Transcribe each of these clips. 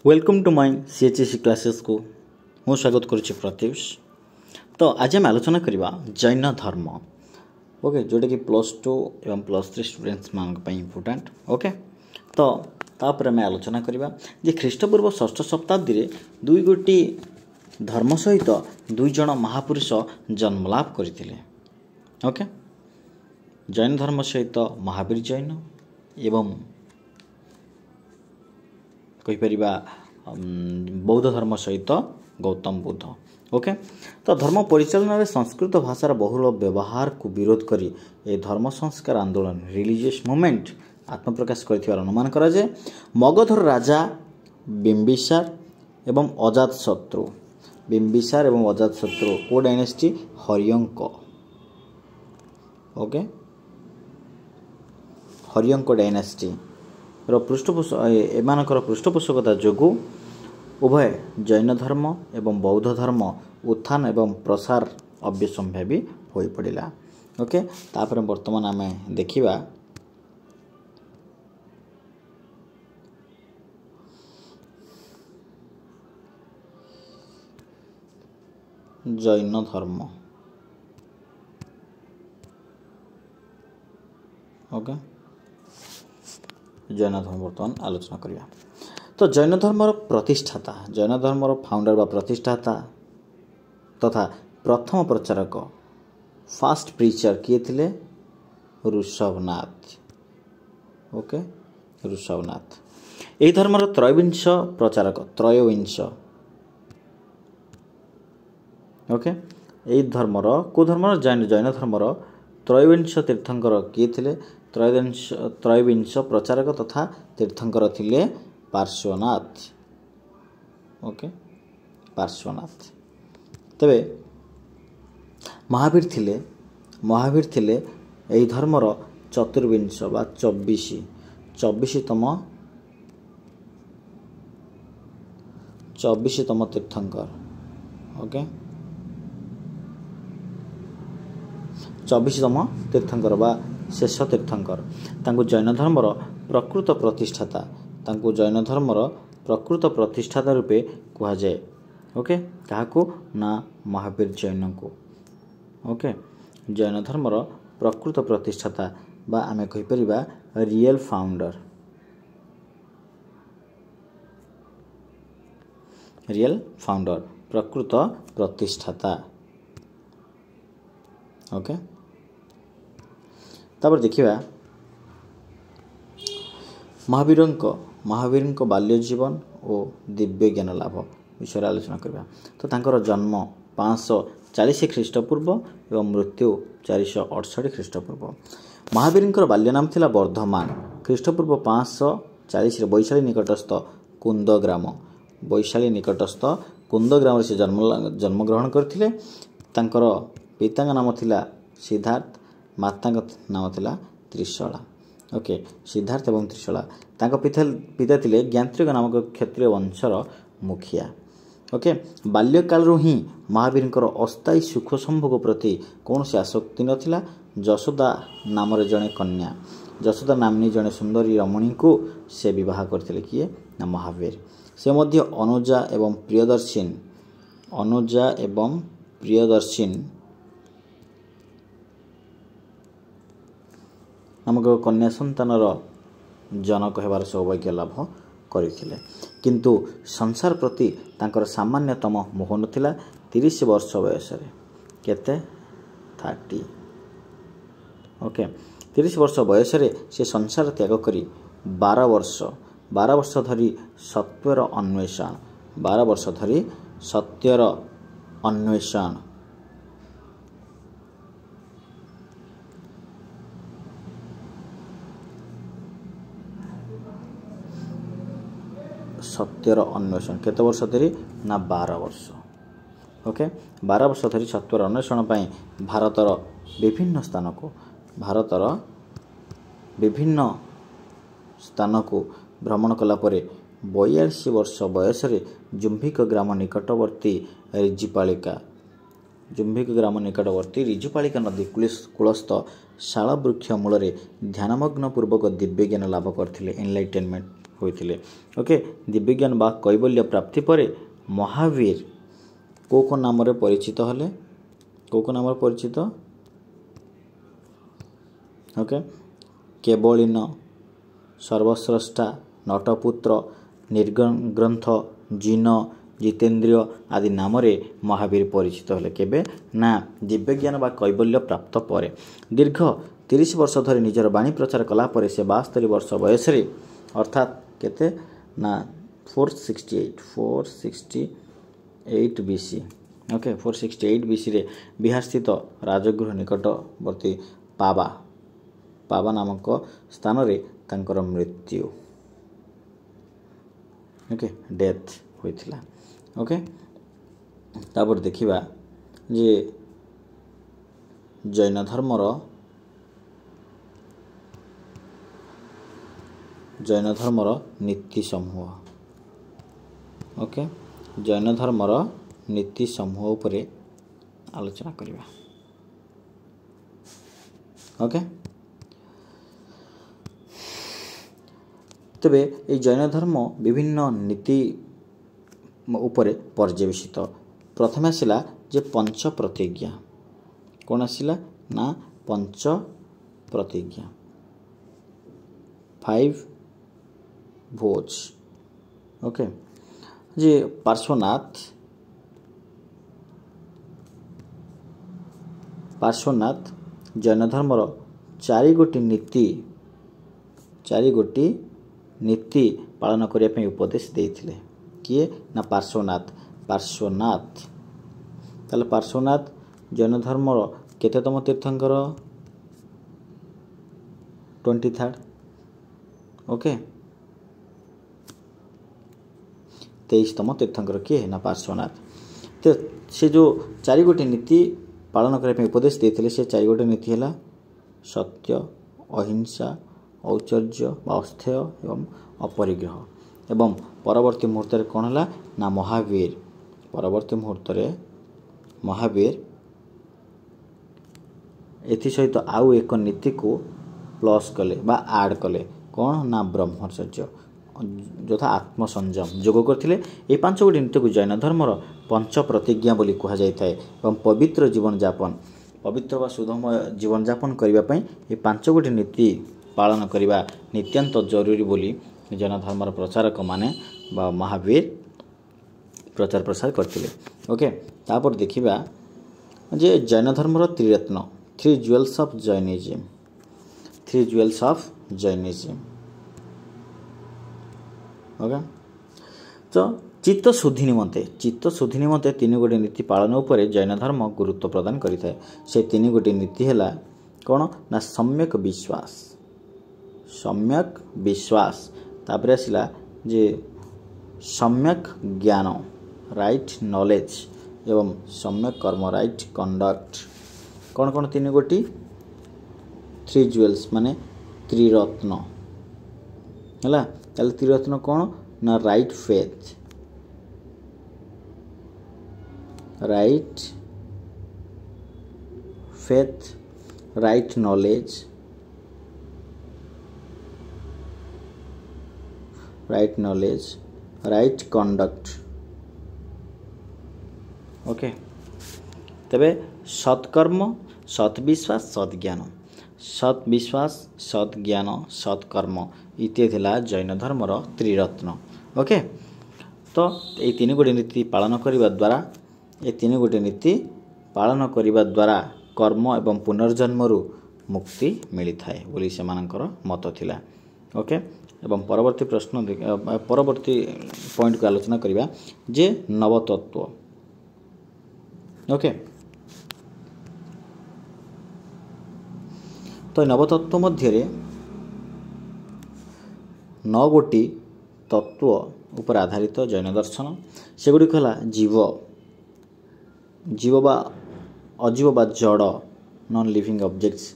Welcome to my सीएचएससी classes को मु स्वागत करुच्ची प्रत्युष। तो आज आम आलोचना करवा जैन धर्म ओके जोटा कि +2 एवं +3 स्टूडेंट्स मान इम्पोर्टेंट ओके। तो तापर आम आलोचना करवा जे ख्रीष्टपूर्व 6ठ शताब्दी रे दुई गोटी धर्म सहित दुई जन महापुरुष जन्मलाभ करथिले ओके। जैन धर्म सहित महावीर जैन एवं कहीपरिबा बौद्ध धर्म सहित गौतम बुद्ध ओके। तो धर्म परिचालन में संस्कृत भाषार बहुल व्यवहार को विरोध करी ए धर्म संस्कार आंदोलन रिलीजियस मूवमेंट आत्मप्रकाश कर अनुमान करा जाए। मगधर राजा बिंबिसार एवं अजातशत्रु को dynasty Haryanka okay Haryanka dynasty एमानकर पृष्ठपोषकता जोगु उभय जैन धर्म एवं बौद्ध धर्म उत्थान एवं प्रसार अव्यसंभावी हो पड़ा ओके। तापर वर्तमान आम देखिबा जैन धर्म ओके। जैन धर्म बर्तमान आलोचना करिया। तो जैन धर्मर प्रतिष्ठाता जैन धर्मर फाउंडर बा प्रतिष्ठाता तथा प्रथम प्रचारक फास्ट प्रीचर किए थिले ऋषभनाथ ओके। ऋषभनाथ यही धर्मर त्रयोविंश प्रचारक ओके। यही धर्मर को धर्मर जैन धर्मर त्रयोविंश तीर्थंकर किए थिले त्रयोविंश प्रचारक तथा तीर्थंकर थिले पार्श्वनाथ ओके। पार्श्वनाथ तबे महावीर थिले एही धर्मर चतुर्विंश बा 24तम तीर्थंकर ओके। 24तम तीर्थंकर बा शेष तीर्थंकर तांको जैन धर्मर प्रकृत प्रतिष्ठाता रूपे कहा जाए ओके। काहाकू ना महावीर जैन को ओके। जैन धर्मर प्रकृत प्रतिष्ठाता बा आमे कहि परिबा रियल फाउंडर प्रकृत प्रतिष्ठाता ओके। तापर देखिबा महावीर बाल्य जीवन और दिव्य ज्ञान लाभ विषय आलोचना करबा। तो तांकर जन्म 540 ख्रीष्टपूर्व एवं मृत्यु 468 ख्रीष्टपूर्व। महावीर बाल्य नाम थिला वर्धमान। ख्रीष्टपूर्व 540 वैशाली निकटस्थ कुंद ग्राम से जन्म ग्रहण करथिले। तांकर पिता नाम थिला सिद्धार्थ माता नाम थिला त्रिशला ओके। सिद्धार्थ एवं त्रिशला तांको पिता थिले ज्ञात्रिक नामक क्षत्रिय वंशर मुखिया ओके। बाल्यकाल ही महावीर अस्थायी सुख संभोग प्रति कौन से आसक्ति नथिला। जशोदा नाम जड़े कन्या जशोदा नामनी जड़े सुंदरी रमणी को से विवाह करथिले किए ना महावीर। से मध्य अनुजा एवं प्रियदर्शिन नामक कन्या संतानर जनक हेबार सौभाग्य लाभ करथिले। किंतु संसार प्रति तांकर सामान्यतम मोह नथिला। 30 वर्ष बयस केते 30 ओके। 30 वर्ष बयस से संसार त्याग करी 12 वर्ष धरी सत्यर अन्वेषण केते वर्ष धरी ना 12 वर्ष ओके। 12 वर्ष धरी सत्यर अन्वेषण पाई भारतर विभिन्न स्थान को भ्रमण कला परे 42 वर्ष बयस जुम्भिक ग्राम निकटवर्ती रिजुपालिका नदी कूलस्थ शाल वृक्ष मूल ध्यानमग्न पूर्वक दिव्य ज्ञान लाभ करथिले एनलाइटेनमेंट ହୋଇଥିଲେ। ओके दिव्य ज्ञान बा कैवल्य प्राप्ति पर महावीर को नाम परिचित हेले को नाम परिचित ओके केवलिन सर्वस्रष्टा नटपुत्र निर्ग्रंथ जिन जितेन्द्रिय आदि नाम महावीर परिचित हेले केबे ना दिव्य ज्ञान बा कैवल्य प्राप्त पर दीर्घ 30 वर्ष धरी निजर वाणी प्रचार कला पर से 72 वर्ष बयस अर्थात केते ना 468 बीसी ओके 468 बीसी रे बिहार स्थित राजगृह निकटवर्ती पावा नामक स्थान रे तांकर मृत्यु ओके डेथ होइथिला। ओके तापर देखिबा जे जैन धर्मर नीति समूह ओके जैन धर्मर नीति समूह उपरे आलोचना करिबा। ओके तबे ये जैन धर्म विभिन्न नीति उपरे पर्यवेसित प्रथम आसिला जे पंच प्रतिज्ञा कौन आसिला ना पंच प्रतिज्ञा 5 भोज ओके जे पार्श्वनाथ जैन धर्मर 4 गोटी नीति पालन करिया पे उपदेश देइथिले किए ना पार्श्वनाथ ताले पार्श्वनाथ जैन धर्मर केतेतम तीर्थंकर 23rd ओके 23तम तीर्थंकर किए ना पार्श्वनाथ तो से जो 4 गोटी नीति पालन करिया पे उपदेश देइथिले से 4 गोटी नीति हला सत्य अहिंसा औचर्य औस्थेय एवं अपरिग्रह एवं परवर्ती मुहूर्त कौन है ना महावीर परवर्ती मुहूर्त महावीर एथि सहित आउ एक नीति को प्लस कले बा ऐड कले कौन ना ब्रह्मचर्य यथा आत्मसंयम जोग करथिले। ए 5 गोटी नीति को जैन धर्मर पंच प्रतिज्ञा बोली कहा जाय थाए एवं पवित्र जीवन यापन पवित्र व शुद्धमय जीवन यापन करबा पई ए 5 गोटी नीति पालन करबा नित्यांत जरूरी बोली जैन धर्मर प्रचारक माने बा महावीर प्रचार प्रसार करथिले। ओके तापर देखिबा जे जैन धर्मर त्रिरत्न 3 ज्वेल्स ऑफ जैनिज्म ओके तो चित्त शुद्धि निमंते 3 गोटी नीति पालन उपरे जैन धर्म गुरुत्व प्रदान करिथाय से 3 गोटी नीति हैला कोन ना सम्यक विश्वास तापर आसिला जे सम्यक ज्ञान राइट नॉलेज एवं सम्यक कर्म राइट कंडक्ट कौन 3 गोटी 3 ज्वेल्स माने त्रिरत्न हैला ताले त्रिरत्न कौन ना right faith right knowledge right conduct okay तबे सत्कर्म सत्विश्वास सद्ज्ञान सत्कर्म इत्यादि जैन धर्मर त्रिरत्न। ओके तो ये 3 गोटी नीति पालन करने द्वारा कर्म एवं पुनर्जन्मरु मुक्ति मिली थाए बोली से मानकर मत थिला। ओके एवं परवर्ती प्रश्न परवर्ती पॉइंट को आलोचना करिबा जे नवतत्व। ओके तो नवतत्व मध्य 9 गोटी तत्व उपर आधारित जैन दर्शन सेगुड़ी है जीव बा अजीव बा जड़ नॉन लिविंग ऑब्जेक्ट्स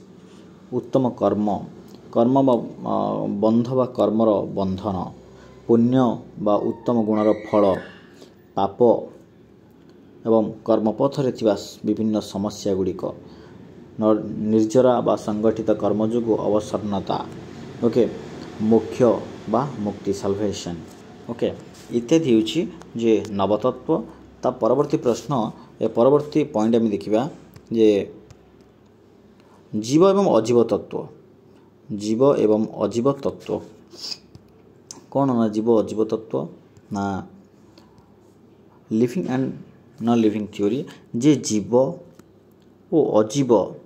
उत्तम कर्म बंध बा कर्मर बंधन पुण्य बा उत्तम गुणर फल पाप एवं कर्मपथ रे विभिन्न समस्या गुड़िक निर्जरा बा संगठित कर्मजोग अवसन्नता ओके मोक्ष बा मुक्ति साल्वेशन। ओके इत्यादि होची जे नवतत्व। ता परवर्ती प्रश्न ए परवर्ती पॉइंट आम देखा जे जीव एवं अजीव तत्व। जीव एवं अजीव तत्व कौन ना जीव अजीव तत्व ना living and non living theory जे जीव ओ अजीव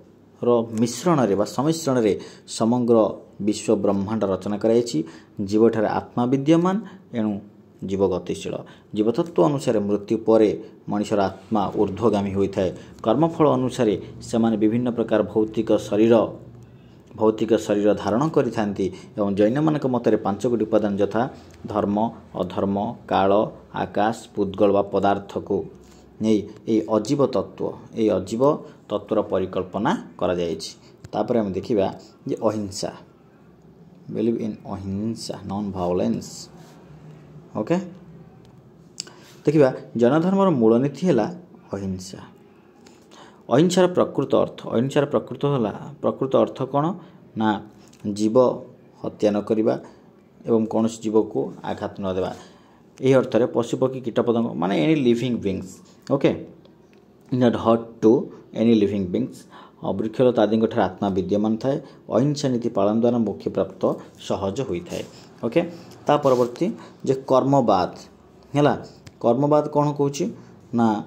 रो मिश्रण रे बा सम्मिश्रण रे समग्र विश्व ब्रह्मांड रचना कराई। जीव ठारे आत्मा विद्यमान एणु जीव गतिशील। जीवतत्व अनुसार मृत्यु पर मनुष्यर आत्मा ऊर्ध्वगामी होता है। कर्मफल अनुसार से विभिन्न प्रकार भौतिक शरीर धारण करिथांती एवं जैन मानक मतरे 5 गोटी उपादान यथा धर्म अधर्म काल आकाश पुद्गल व पदार्थ को नहीं अजीव तत्वर परिकल्पना करा जायछि। तापर हम देखिबा जे अहिंसा बिलीव इन अहिंसा नॉन वायलेंस। ओके देखिबा जैन धर्मर मूल नीति है अहिंसा। अहिंसार प्रकृत अर्थ कौन ना जीव हत्या न करिबा एवं कौन जीव को आघात न देवा। यही अर्थ रे पशुपक्षी कीटपतंग माने any living beings. Okay not hurt to any living beings. वृक्षलता आदि आत्मा विद्यमान थाए। अहिंसा नीति पालन द्वारा मोक्ष प्राप्त सहज होता है। ओके ता परवर्ती जे कर्मवाद है। कर्मवाद कौन कहूँ ना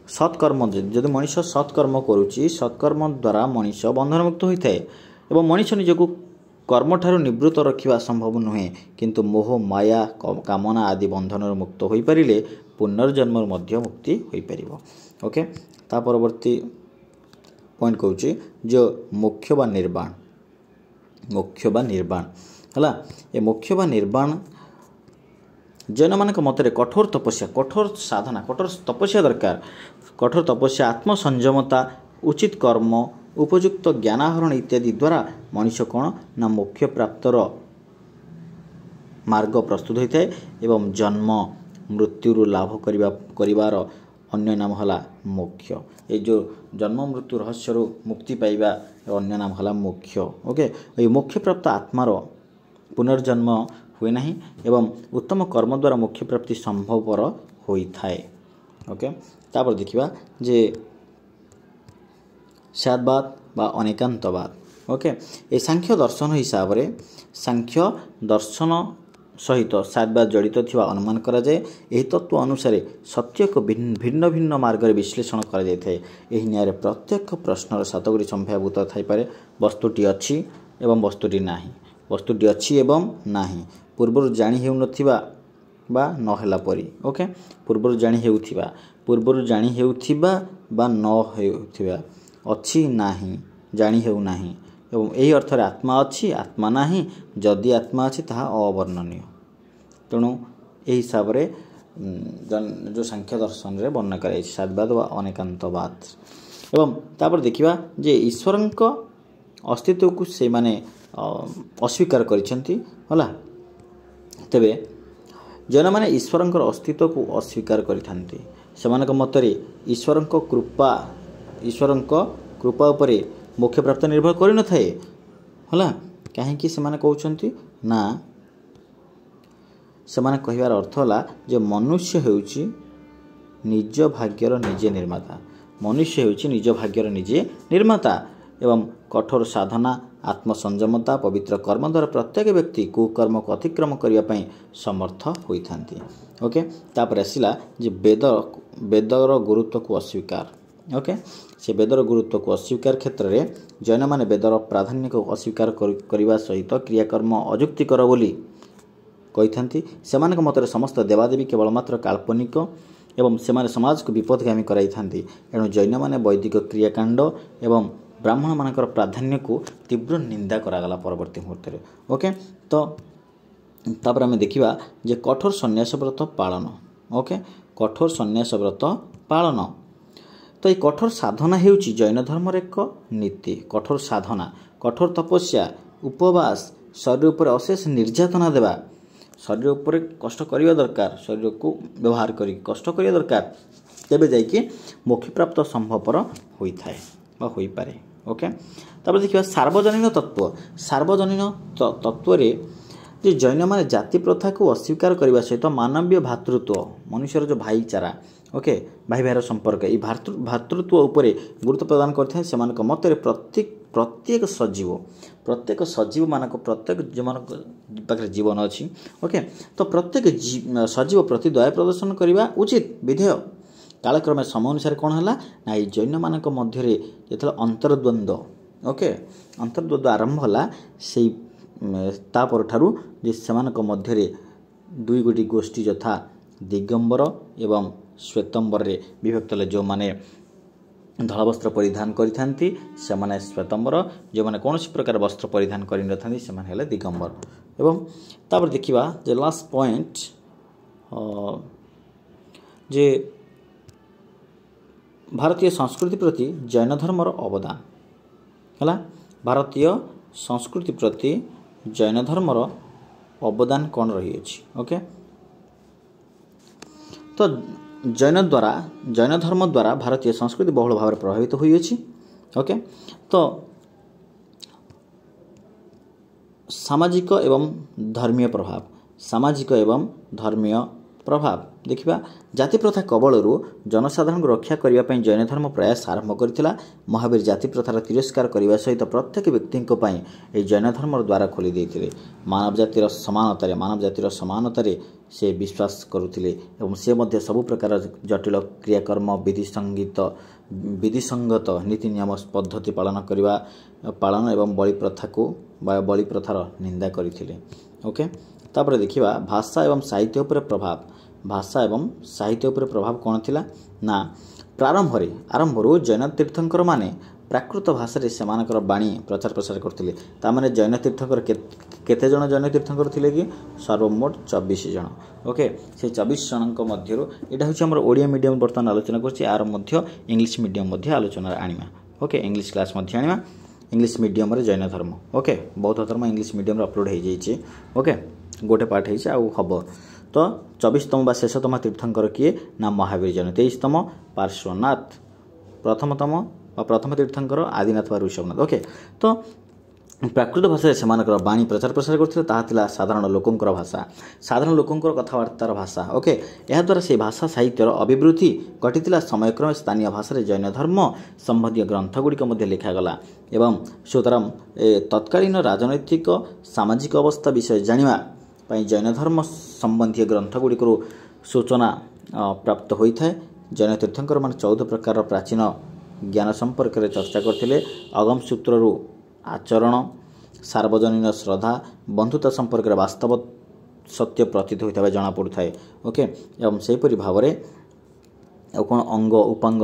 सत्कर्म जदि मनुष्य सत्कर्म करुच्ची सत्कर्म द्वारा मनुष्य बंधनमुक्त होता है एवं मनुष्य निजक कर्म ठारू निवृत्त रखा संभव नुहे किंतु मोह माया कामना आदि बंधन मुक्त हो पारे पुनर्जन्म मध्य मुक्ति हो पार। ओके ता परवर्ती पॉइंट कहूँ जो मोक्ष बा निर्वाण है। ये मोक्ष बा निर्वाण जैन मान मतरे कठोर तपस्या कठोर साधना कठोर तपस्या दरकार। कठोर तपस्या आत्मसंयमता उचित कर्म उपयुक्त ज्ञानाहरण इत्यादि द्वारा मनुष्य कौन ना मोक्ष प्राप्तर मार्ग प्रस्तुत होता है एवं जन्म मृत्यु लाभ करिवार अन्य नाम हला मोक्ष। ये जो जन्म मृत्यु रहस्य मुक्ति पाइबा अन्य नाम हला मोक्ष। ओके ये मोक्ष प्राप्त आत्मार पुनर्जन्म हुए नहीं एवं उत्तम कर्म द्वारा मोक्ष प्राप्ति संभवपर होता है। ओके तापर देखिबा जे सद्वाद बा अनेकांतवाद। ओके ये सांख्य दर्शन हिसाब से सांख्य दर्शन सहित सद्वाद जड़ित थिबा अनुमान करा जाए। यही तत्व अनुसार सत्य को भिन्न भिन्न मार्ग विश्लेषण करा जाय थाए। एही न्याय प्रत्येक प्रश्नर 7 गोटी संभाव्यत थाई पारे। वस्तुटी अच्छी एवं वस्तुटी नाही वस्तुटी अच्छी एवं नाही पूर्वर जानी हेउ नथिबा बा न होला परी। ओके पूर्वर जानी हेउथिबा बा न हेउथिबा अच्छी नाही जानी हेउ नाही एवं यही अर्थ रे आत्मा अच्छी आत्मा नाही जदि आत्मा अच्छी ताहा अवर्णनीय। तेणु यही हिसाब रे जो सांख्य दर्शन रे वर्णना कराई सद्वाद व अनेकांतवाद। एवं तापर देखिबा जे ईश्वरଙ୍କ अस्तित्व को से माने अस्वीकार करिसेंती होला। तेबे जन माने ईश्वरଙ୍କ अस्तित्व को अस्वीकार करिथांती सेमानक मतरे ईश्वरଙ୍କ कृपा उपरे मोक्ष प्राप्त निर्भर करि न थाए होला। काहेकि सेमाने कहउछंती ना सेमाने कहिवार अर्थ होला जे मनुष्य हेउची निज भाग्यर निजे निर्माता। मनुष्य हेउची निज भाग्यर निजे निर्माता एवं कठोर साधना आत्मसंयमता पवित्र कर्म द्वारा प्रत्येक व्यक्ति कुकर्म को अतिक्रम करने समर्थ होइथांती। ओके तापर आसिला जे वेदर गुरुत्व को अस्वीकार। ओके से वेदर गुरुत्व को अस्वीकार क्षेत्र में जैन माने वेदर प्राधान्य को अस्वीकार करने सहित क्रियाकर्म अजुक्तिकर बोली कहिथांती। सेमानक मतरे समस्त देवादेवी केवल मात्र काल्पनिक एवं सेमाने समाज को विपदगामी कराइथांती। एणु जैन माने वैदिक क्रियाकांड एवं ब्राह्मण मानकर प्राधान्य को तीव्र निंदा करागला परवर्ती मुहूर्त में। ओके तो तापर आम देखा जे कठोर सन्यास व्रत पालन। ओके कठोर सन्यास व्रत पालन तो ये कठोर साधना हेउची जैन धर्म एक नीति। कठोर साधना कठोर तपस्या उपवास शरीर उपर अशेष निर्यातना देवा शरीर उपर कष्ट करने दरकार शरीर को व्यवहार कर कष्ट करने दरकार तेबे जाइए मोक्ष प्राप्त संभवपर होता है हो पारे। ओके तापर देखिए सार्वजनीन तत्व। सार्वजनीन तत्व रे जे जैन माने जाति प्रथा को अस्वीकार करने सहित मानवीय भातृत्व मनुष्यर जो भाईचारा ओके भाई भाईर संपर्क ये भातृत्व उपरे गुरुत्व प्रदान करते से मतरे प्रत्येक सजीव मानक प्रत्येक पाखे जीवन अच्छी ओके तो प्रत्येक सजीव प्रति दया प्रदर्शन करने उचित विधेय कालक्रमे समय अनुसार कौन है ना ये जैन मानक मध्य जो अंतर्द्वंद्व ओके अंतर्द्वंद्व आरंभ है से तापर ठारू जे सेमानक मध्य दुई गोटी गोष्ठी यथा दिगंबर एवं श्वेतंबर रे विभक्त जो माने धला वस्त्र परिधान करिथांती से माने श्वेतंबर जो माने कौन प्रकार वस्त्र परिधान करि नथांती से माने हेले दिगंबर एवं तापर देखिबा जे लास्ट पॉइंट जे भारतीय संस्कृति प्रति जैन धर्मर अवदान हला भारतीय संस्कृति प्रति जैन धर्मर अवदान कौन रही अछि ओके तो जैन धर्म द्वारा भारतीय संस्कृति बहुल भाव प्रभावित हुई अछि ओके तो सामाजिक एवं धर्मीय प्रभाव देखिबा जाति प्रथा कबलरू जनसाधारण को रक्षा करने जैन धर्म प्रयास आरंभ करथिला महावीर जाति प्रथार तिरस्कार करने सहित प्रत्येक व्यक्ति जैन धर्म द्वारा खोली देते मानव जातिर समानतार से विश्वास करुथिले एवं से मध्य सबु प्रकार जटिल क्रियाकर्म विधिसंगत नीति नियम पद्धति पालन एवं बलि प्रथार निंदा करथिले ओके तापर देखिबा भाषा एवं साहित्य उपर प्रभाव कौन थिला ना आरंभरू जैन तीर्थंकर माने प्राकृत भाषा से बाणी प्रचार प्रसार करथिले ता माने जैन तीर्थंकर केते जण जैन तीर्थंकर थिले कि सर्वमोट 24 जण ओके से 24 जनक मध्यरु एटा होछि हमर ओडिया मीडियम वर्तमान आलोचना करछि आर मध्य इंग्लिश मीडियम मध्य आलोचना आनिमा ओके इंग्लिश क्लास मध्य आनिमा इंग्लिश मीडियम रे जैन धर्म ओके बौद्ध धर्म इंग्लिश मीडियम रे अपलोड हो जाइछि ओके गोटे पार्ट है आउ हम तो 24तम बा शेषतम तीर्थंकर किए ना महावीर जैन 23तम पार्श्वनाथ प्रथम तीर्थंकर आदिनाथ व ऋषभनाथ ओके तो प्राकृत भाषा से बाणी प्रचार प्रसार करथिले ताहा थिला साधारण लोकंकर भाषा साधारण लोकंकर कथबार्तार भाषा ओके यह द्वारा से भाषा साहित्यर अभिवृद्धि घटिथिला समयक्रमे स्थानीय भाषा रे जैन धर्म संबंधी ग्रंथ गुड़िक मध्य लिखागला एवं सुतराम तत्कालीन राजनैतिक सामाजिक अवस्था विषय जानिबा पई जैन धर्म संबंधी ग्रंथ गुड़िक सूचना प्राप्त होता है जैन तीर्थंकर मान 14 प्रकार प्राचीन ज्ञान संपर्क में चर्चा करथिले अगम सूत्रु आचरण सार्वजनीन श्रद्धा बंधुता संपर्क में वास्तव सत्य प्रतीत होता जना पड़ता है ओके एवं सेपरी भाव कौन अंग उपांग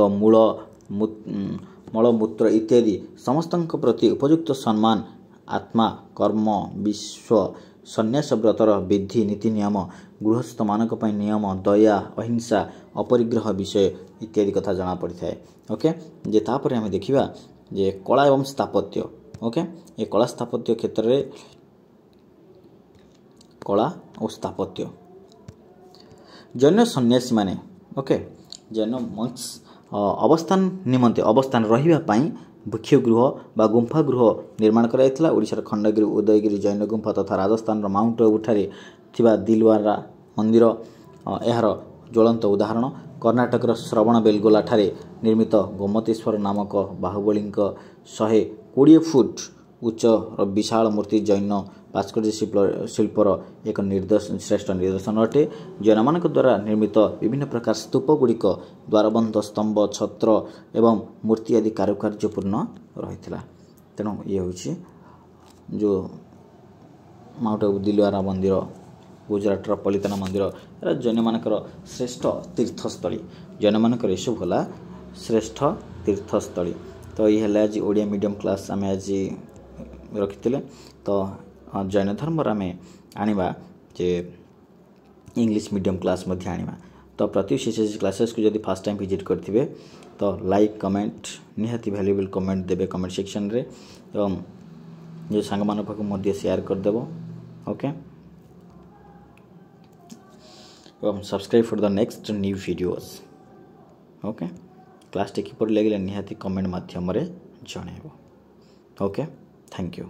मलमूत्र इत्यादि समस्त प्रति उपयुक्त सम्मान आत्मा कर्म विश्व सन्यास व्रतर विधि नीति नियम गृहस्थ मानक पई नियम दया अहिंसा अपरिग्रह विषय इत्यादि कथा जना पड़ता है ओके जे तापर आम देखिबा जे कला एवं स्थापत्य ओके ये कला स्थापत्य क्षेत्र में कला और स्थापत्य जैन सन्यासी माने ओके जैन मंक्स अवस्थान निमंते अवस्थान रहिबा पई भिक्षुगृह बा गुंफा गृह निर्माण कराइथिला ओडिशार खंडगिरी उदयगिरी जैन गुंफा तथा राजस्थान माउंट आबू ठारे थिबा दिलवारा मंदिर यार ज्वलंत उदाहरण कर्णाटकर श्रवण बेलगोला ठारे निर्मित गोमतेश्वर नामक बाहुबली 120 फुट उच्च विशाल मूर्ति जैन भास्कर्य शिल्पर एक श्रेष्ठ निदर्शन अटे जैन मान द्वारा निर्मित विभिन्न प्रकार स्तूप गुड़िक द्वारबंध स्तंभ छत्र एवं मूर्ति आदि कारुकार्यपूर्ण रही तेणु ये हूँ जो माउंट आबू दिलवारा मंदिर गुजराटर पलिताना मंदिर जैन मानकर श्रेष्ठ तीर्थस्थली जैन मानकर एसब है श्रेष्ठ तीर्थस्थली तो ये है आज ओडिया मीडियम क्लास आम आज रखी तो जैन धर्म आम आनिबा जे इंग्लिश मीडियम क्लास मध्य आनिबा तो प्रति क्लासेस को जब फर्स्ट टाइम विजिट करथिबे तो लाइक कमेंट निहाती वैल्यूएबल कमेंट देबे कमेंट सेक्शन रे एवं जो सांग मान पाखु मध्य शेयर कर देबो ओके एवं subscribe for the next new videos okay class टी किपर लगे निहाती कमेंट माध्यम रे जणेबो ओके थैंक यू।